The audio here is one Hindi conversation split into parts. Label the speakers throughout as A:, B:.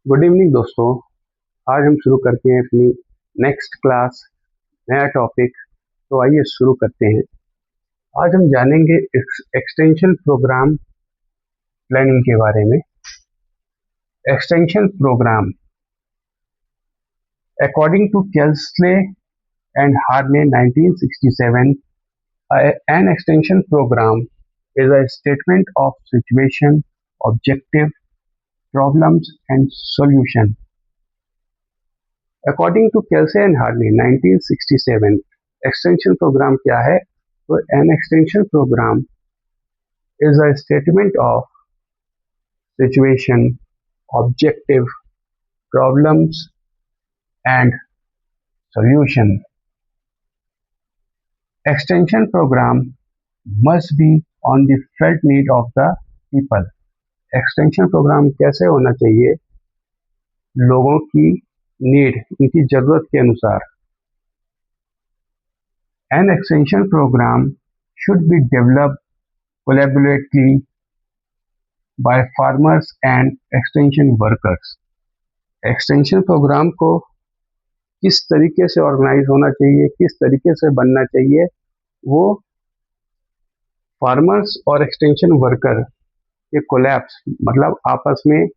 A: गुड इवनिंग दोस्तों। आज हम शुरू करते हैं अपनी नेक्स्ट क्लास, नया टॉपिक। तो आइए शुरू करते हैं। आज हम जानेंगे एक्सटेंशन प्रोग्राम प्लानिंग के बारे में। Extension program according to Kelsey and Hearne 1967, an extension program is a statement of situation, objective, problems and solution. According to Kelsey and Hearne 1967, extension program क्या है? तो an extension program is a statement of situation, objective, problems and solution. Extension program must be on the felt need of the people. Extension program कैसे होना चाहिए? लोगों की नीड, उनकी जरूरत के अनुसार। An extension program should be developed collaboratively by farmers and extension workers. Extension program को किस तरीके से ऑर्गेनाइज होना चाहिए, किस तरीके से बनना चाहिए, वो फार्मर्स और एक्सटेंशन वर्कर के कोलैप्स, मतलब आपस में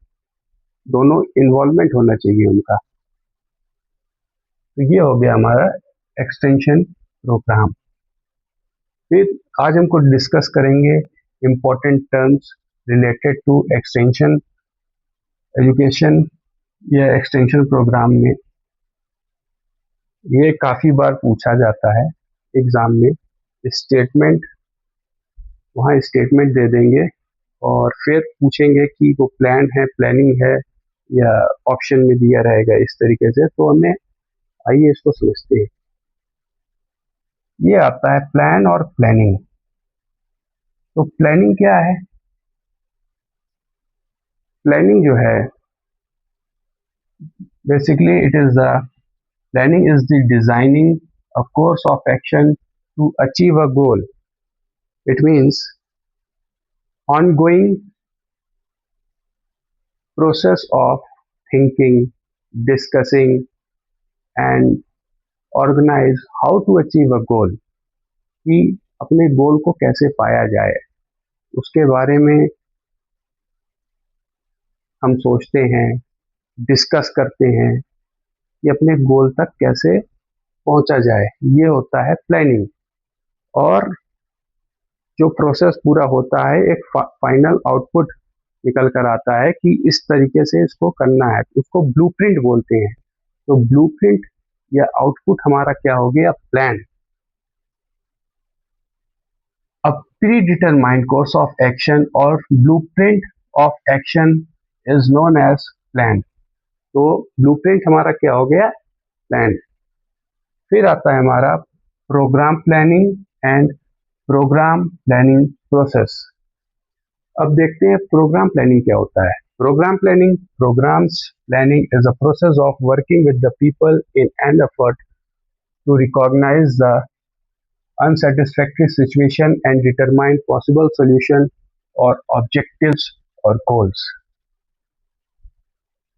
A: दोनों इन्वॉल्वमेंट होना चाहिए उनका। तो ये हो गया हमारा एक्सटेंशन प्रोग्राम। फिर आज हमको डिस्कस करेंगे important terms related to extension education या एक्सटेंशन प्रोग्राम में। ये काफ़ी बार पूछा जाता है एग्ज़ाम में। स्टेटमेंट, वहाँ स्टेटमेंट दे देंगे और फिर पूछेंगे कि वो प्लान है, प्लानिंग है, या ऑप्शन में दिया रहेगा इस तरीके से। तो हमें आइए इसको समझते हैं। ये आता है प्लान और प्लानिंग। तो प्लानिंग क्या है? प्लानिंग जो है, basically it is the planning is the designing a course of action to achieve a goal. It means ongoing process of thinking, discussing and organize how to achieve a goal. कि अपने गोल को कैसे पाया जाए, उसके बारे में हम सोचते हैं, डिस्कस करते हैं कि अपने गोल तक कैसे पहुंचा जाए। ये होता है प्लानिंग। और जो प्रोसेस पूरा होता है, एक फाइनल आउटपुट निकल कर आता है कि इस तरीके से इसको करना है, उसको ब्लूप्रिंट बोलते हैं। तो ब्लूप्रिंट या आउटपुट हमारा क्या हो गया? Plan. A predetermined course of action और blueprint of action is known as plan. तो ब्लूप्रिंट हमारा क्या हो गया? प्लान। फिर आता है हमारा program planning and program planning process. अब देखते हैं प्रोग्राम प्लानिंग क्या होता है। Program planning, programs planning is a process of working with the people in an effort to recognize the unsatisfactory situation and determine possible solution or objectives or goals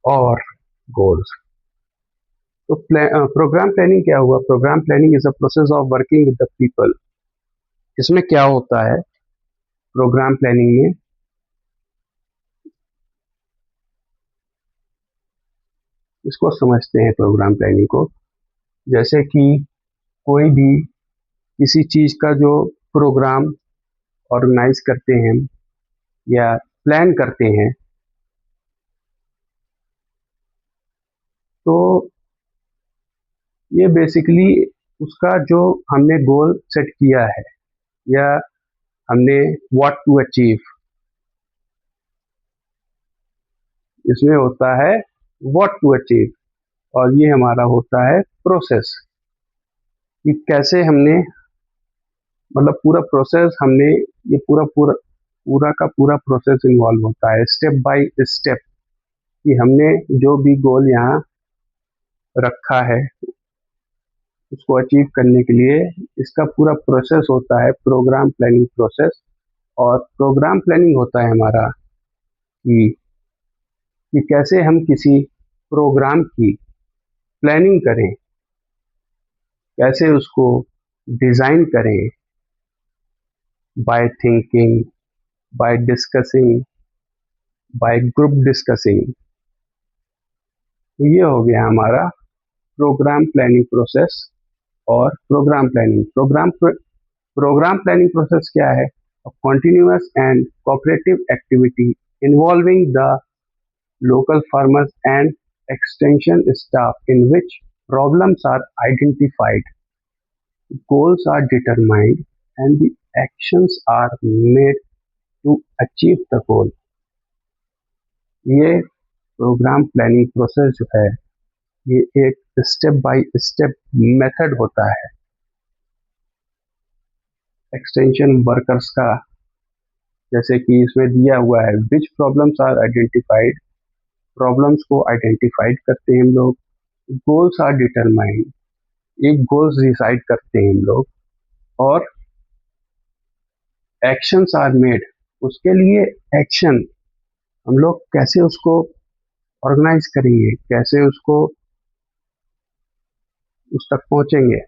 A: or goals. तो प्रोग्राम प्लानिंग क्या हुआ? Program planning is a process of working with the people. इसमें क्या होता है प्रोग्राम प्लानिंग में? इसको समझते हैं प्रोग्राम प्लानिंग को। जैसे कि कोई भी किसी चीज़ का जो प्रोग्राम ऑर्गेनाइज करते हैं या प्लान करते हैं, तो ये बेसिकली उसका जो हमने गोल सेट किया है या हमने व्हाट टू अचीव, इसमें होता है व्हाट टू अचीव। और ये हमारा होता है प्रोसेस, कि कैसे हमने, मतलब पूरा प्रोसेस हमने, ये पूरा का पूरा प्रोसेस इन्वॉल्व होता है स्टेप बाय स्टेप, कि हमने जो भी गोल यहाँ रखा है उसको अचीव करने के लिए इसका पूरा प्रोसेस होता है प्रोग्राम प्लानिंग प्रोसेस। और प्रोग्राम प्लानिंग होता है हमारा कि कि कैसे हम किसी प्रोग्राम की प्लानिंग करें, कैसे उसको डिज़ाइन करें, by thinking, by discussing, by group discussing. तो ये हो गया हमारा प्रोग्राम प्लानिंग प्रोसेस। और प्रोग्राम प्लानिंग प्रोसेस क्या है? Continuous and cooperative activity involving the local farmers and extension staff in which problems are identified, goals are determined, and the actions are made to achieve the goal. ये प्रोग्राम प्लानिंग प्रोसेस जो है, ये एक स्टेप बाय स्टेप मेथड होता है एक्सटेंशन वर्कर्स का। जैसे कि इसमें दिया हुआ है विच प्रॉब्लम्स आर आइडेंटिफाइड, प्रॉब्लम्स को आइडेंटिफाइड करते हैं हम लोग। गोल्स आर डिटरमाइंड, एक गोल्स डिसाइड करते हैं हम लोग। और एक्शंस आर मेड, उसके लिए एक्शन हम लोग कैसे उसको ऑर्गेनाइज करेंगे, कैसे उसको उस तक पहुंचेंगे।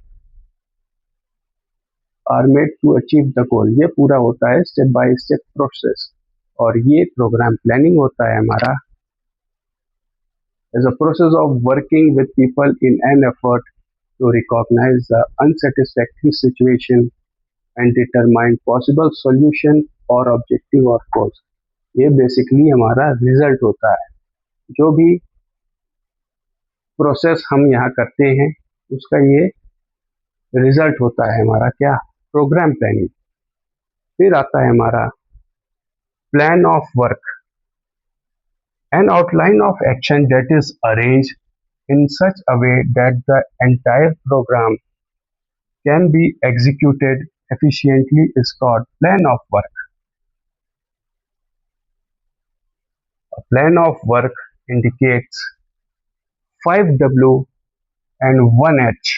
A: Are made to achieve the goal, ये पूरा होता है स्टेप बाय स्टेप प्रोसेस। और ये प्रोग्राम प्लानिंग होता है हमारा as a process of working with people in an effort to recognize the unsatisfactory situation and determine possible solution or objective or cause। ये बेसिकली हमारा रिजल्ट होता है। जो भी प्रोसेस हम यहाँ करते हैं उसका ये रिजल्ट होता है हमारा क्या? Program planning. फिर आता है हमारा plan of work, an outline of action that is arranged in such a way that the entire program can be executed efficiently is called plan of work। A plan of work indicates 5W and 1H।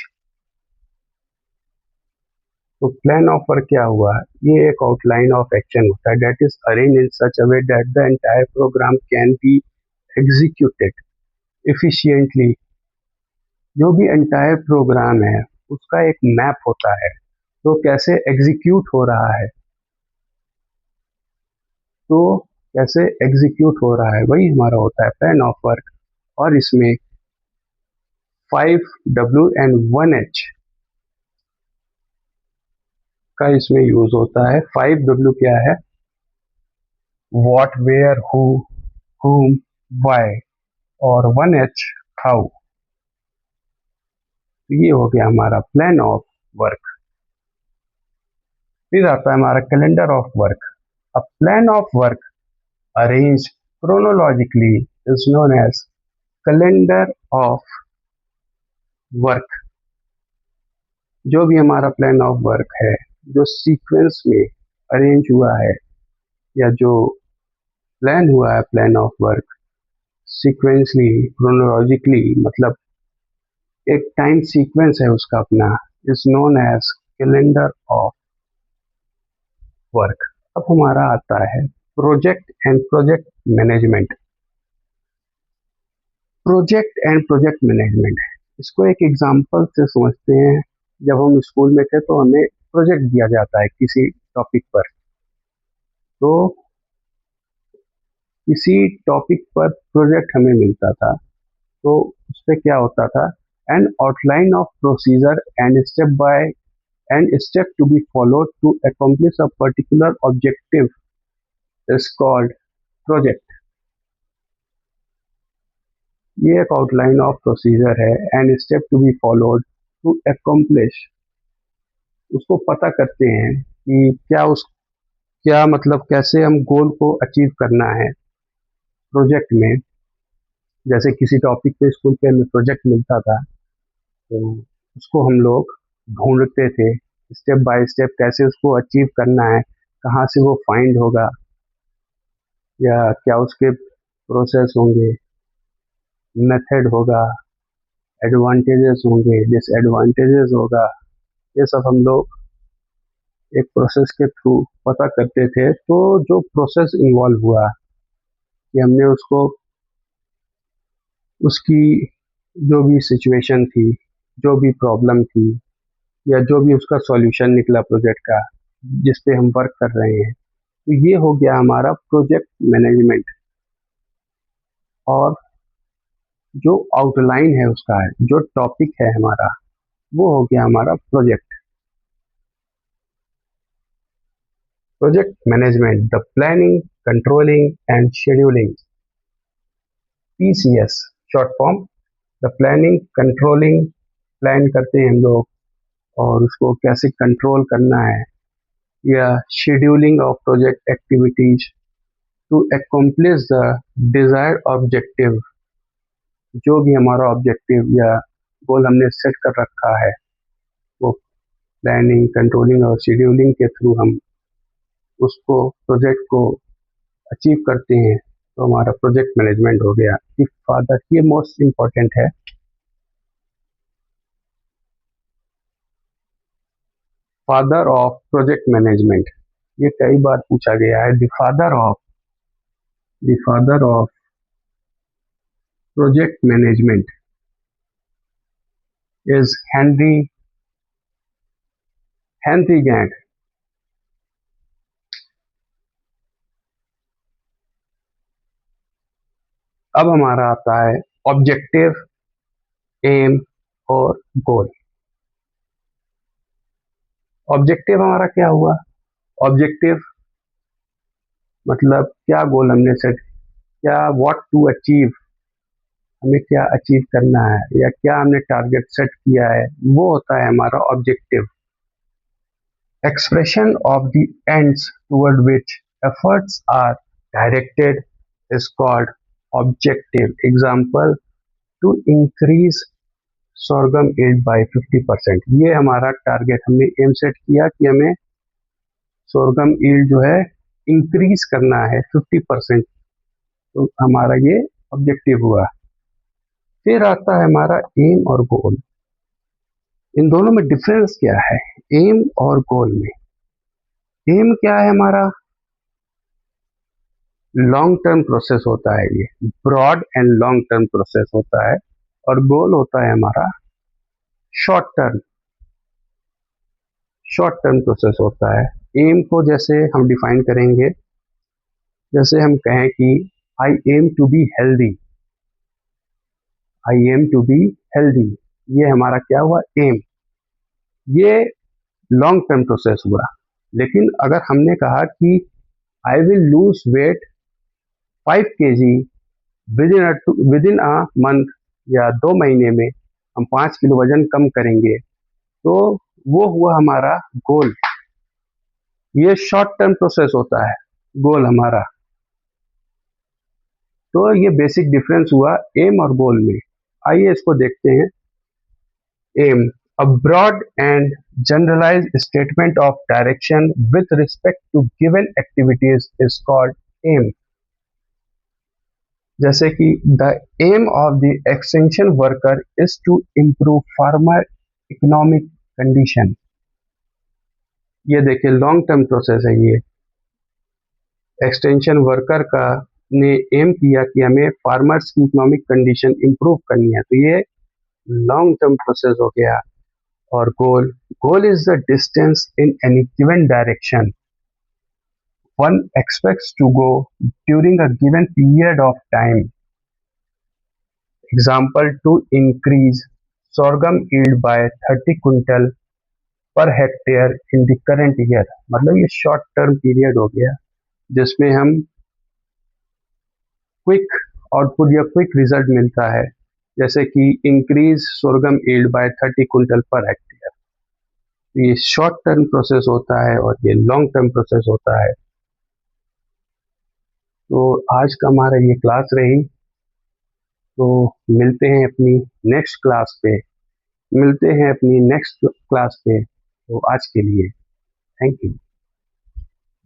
A: तो प्लान ऑफ वर्क क्या हुआ? ये एक आउटलाइन ऑफ एक्शन होता है that is arrange in such a way that the entire program can be executed efficiently. जो भी एंटायर प्रोग्राम है उसका एक मैप होता है, तो कैसे एग्जीक्यूट हो रहा है, तो कैसे एग्जीक्यूट हो रहा है वही हमारा होता है प्लान ऑफ वर्क। और इसमें 5W एंड 1H का इसमें यूज होता है। 5W क्या है? What, where, who, whom, why। और 1H हाउ। तो ये हो गया हमारा प्लान ऑफ वर्क। फिर आता है हमारा calendar of work. A plan of work arrange chronologically is known as calendar of work. जो भी हमारा प्लान ऑफ वर्क है जो सीक्वेंस में अरेंज हुआ है या जो प्लान हुआ है plan of work sequentially chronologically, मतलब एक टाइम सीक्वेंस है उसका अपना, is known as calendar of work. अब हमारा आता है project and project management. Project and project management, इसको एक एग्जांपल से समझते हैं। जब हम स्कूल में थे तो हमें प्रोजेक्ट दिया जाता है किसी टॉपिक पर, तो किसी टॉपिक पर प्रोजेक्ट हमें मिलता था, तो उस पर क्या होता था? An outline of procedure and step to be followed to accomplish a particular objective is called project. ये एक आउटलाइन ऑफ प्रोसीजर है and step to be followed to accomplish, उसको पता करते हैं कि क्या मतलब कैसे हम गोल को अचीव करना है प्रोजेक्ट में। जैसे किसी टॉपिक पे स्कूल पे हमें प्रोजेक्ट मिलता था तो उसको हम लोग ढूंढते थे स्टेप बाय स्टेप कैसे उसको अचीव करना है, कहाँ से वो फाइंड होगा या क्या उसके प्रोसेस होंगे, मेथड होगा, एडवांटेजेस होंगे, डिसएडवांटेजेस होगा। ये सब हम लोग एक प्रोसेस के थ्रू पता करते थे। तो जो प्रोसेस इन्वॉल्व हुआ कि हमने उसको उसकी जो भी सिचुएशन थी, जो भी प्रॉब्लम थी, या जो भी उसका सॉल्यूशन निकला प्रोजेक्ट का जिस पे हम वर्क कर रहे हैं, तो ये हो गया हमारा प्रोजेक्ट मैनेजमेंट। और जो आउटलाइन है उसका है, जो टॉपिक है हमारा, वो हो गया हमारा project. Project management, the planning, controlling and scheduling, PCS short form. The planning, controlling, plan करते हैं हम लोग और उसको कैसे कंट्रोल करना है, या scheduling of project activities to accomplish the desired objective. जो भी हमारा ऑब्जेक्टिव या गोल हमने सेट कर रखा है, वो प्लानिंग, कंट्रोलिंग और शेड्यूलिंग के थ्रू हम उसको, प्रोजेक्ट को अचीव करते हैं, तो हमारा प्रोजेक्ट मैनेजमेंट हो गया। फादर, ये मोस्ट इम्पॉर्टेंट है। फादर ऑफ प्रोजेक्ट मैनेजमेंट, ये कई बार पूछा गया है। The father of project management is Henry Gantt. अब हमारा आता है ऑब्जेक्टिव, एम और गोल। ऑब्जेक्टिव हमारा क्या हुआ? ऑब्जेक्टिव मतलब क्या गोल हमने सेट, क्या व्हाट टू अचीव, हमें क्या अचीव करना है या क्या हमने टारगेट सेट किया है, वो होता है हमारा objective. Expression of the ends toward which efforts are directed is called objective. Example, to increase sorghum yield by 50%। ये हमारा टारगेट, हमने एम सेट किया कि हमें सोरगम ईल्ड जो है इंक्रीज करना है 50%, तो हमारा ये ऑब्जेक्टिव हुआ। फिर आता है हमारा एम और गोल। इन दोनों में डिफरेंस क्या है? एम और गोल में एम क्या है हमारा? लॉन्ग टर्म प्रोसेस होता है, ये broad and long term process होता है। और गोल होता है हमारा शॉर्ट टर्म प्रोसेस होता है। एम को जैसे हम डिफाइन करेंगे, जैसे हम कहें कि I am to be healthy, I am to be healthy, ये हमारा क्या हुआ? एम। ये लॉन्ग टर्म प्रोसेस हुआ। लेकिन अगर हमने कहा कि I will lose weight 5 kg with in a month, या 2 महीने में हम 5 किलो वजन कम करेंगे, तो वो हुआ हमारा गोल। ये शॉर्ट टर्म प्रोसेस होता है गोल हमारा। तो ये बेसिक डिफरेंस हुआ एम और गोल में। आइए इसको देखते हैं। Aim, a broad and generalized statement of direction with respect to given activities is called aim। जैसे कि the aim of the extension worker is to improve farmer economic condition। ये देखिए लॉन्ग टर्म प्रोसेस है। ये एक्सटेंशन वर्कर का ने एम किया कि हमें फार्मर्स की इकोनॉमिक कंडीशन इंप्रूव करनी है, तो ये लॉन्ग टर्म प्रोसेस हो गया। और goal is the distance in any given direction one expects to go during a given period of time। Example, to increase sorghum yield by 30 quintal per hectare in the current year. मतलब ये शॉर्ट टर्म पीरियड हो गया जिसमें हम क्विक आउटपुट या क्विक रिजल्ट मिलता है, जैसे कि increase sorghum yield by 30 quintal per hectare. ये शॉर्ट टर्म प्रोसेस होता है और ये लॉन्ग टर्म प्रोसेस होता है। तो आज का हमारा ये क्लास रही। तो मिलते हैं अपनी नेक्स्ट क्लास पे, तो आज के लिए थैंक यू।